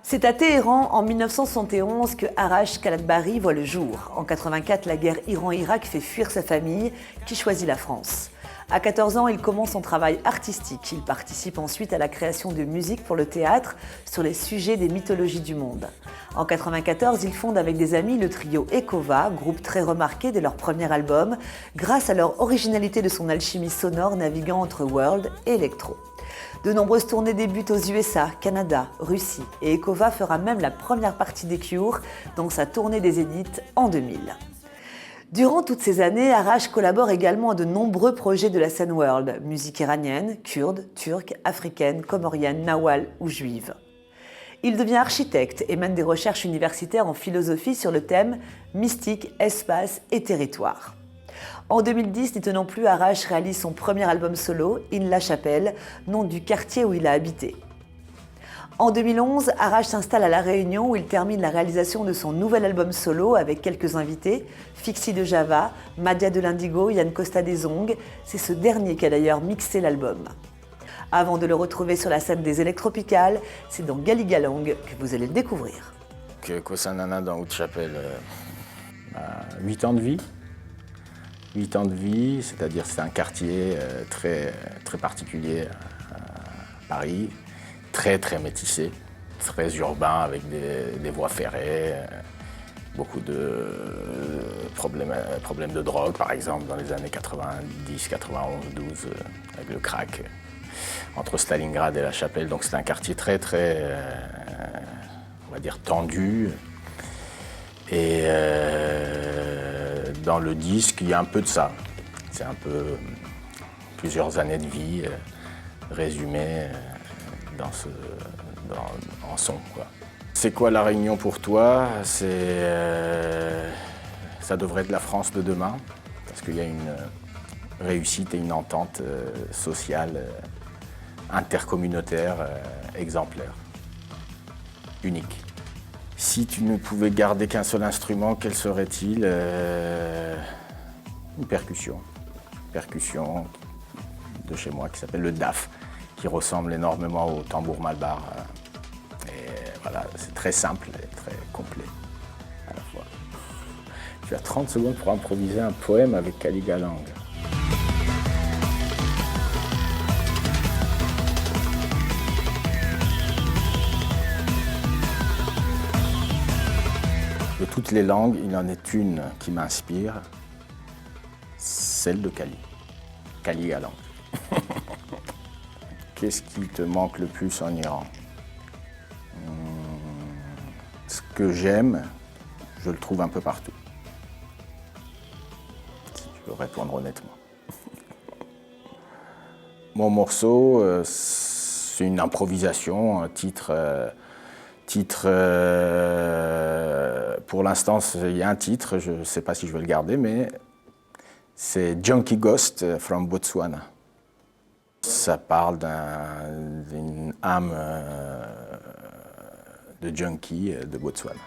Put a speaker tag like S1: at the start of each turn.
S1: C'est à Téhéran, en 1971, que Arash Kalatbari voit le jour. En 1984, la guerre Iran-Irak fait fuir sa famille, qui choisit la France. À 14 ans, il commence son travail artistique. Il participe ensuite à la création de musique pour le théâtre sur les sujets des mythologies du monde. En 1994, il fonde avec des amis le trio Ekova, groupe très remarqué dès leur premier album, grâce à leur originalité de son alchimie sonore naviguant entre world et électro. De nombreuses tournées débutent aux USA, Canada, Russie, et Ekova fera même la première partie des Cure dans sa tournée des Zéniths en 2000. Durant toutes ces années, Arash collabore également à de nombreux projets de la scène world, musique iranienne, kurde, turque, africaine, comorienne, nawal ou juive. Il devient architecte et mène des recherches universitaires en philosophie sur le thème mystique, espace et territoire. En 2010, n'y tenant plus, Arash réalise son premier album solo, In La Chapelle, nom du quartier où il a habité. En 2011, Arash s'installe à La Réunion où il termine la réalisation de son nouvel album solo avec quelques invités, Fixie de Java, Madia de l'Indigo, Yann Costa des Ongles. C'est ce dernier qui a d'ailleurs mixé l'album. Avant de le retrouver sur la scène des Électropicales, c'est dans Galigalang que vous allez le découvrir.
S2: Kosanana dans Haute Chapelle a 8 ans de vie. 8 ans de vie, c'est-à-dire c'est un quartier très particulier à Paris, très métissé, très urbain avec des voies ferrées, beaucoup de problèmes de drogue par exemple dans les années 90, 91, 12 avec le crack entre Stalingrad et La Chapelle. Donc c'est un quartier très on va dire tendu. Et dans le disque, il y a un peu de ça. C'est un peu plusieurs années de vie résumées en son, quoi. C'est quoi La Réunion pour toi? Ça devrait être la France de demain, parce qu'il y a une réussite et une entente sociale, intercommunautaire, exemplaire, unique. Si tu ne pouvais garder qu'un seul instrument, quel serait-il? Une percussion. Percussion de chez moi qui s'appelle le DAF, qui ressemble énormément au tambour malbar. Et voilà, c'est très simple et très complet à la fois. Tu as 30 secondes pour improviser un poème avec Galigalang. De toutes les langues, il en est une qui m'inspire, celle de Kali. Galigalang. Qu'est-ce qui te manque le plus en Iran? Ce que j'aime, je le trouve un peu partout. Si tu veux répondre honnêtement. Mon morceau, c'est une improvisation, un titre. Pour l'instant, il y a un titre, je ne sais pas si je vais le garder, mais c'est Junkie Ghost from Botswana. Ça parle d'une âme de junkie de Botswana.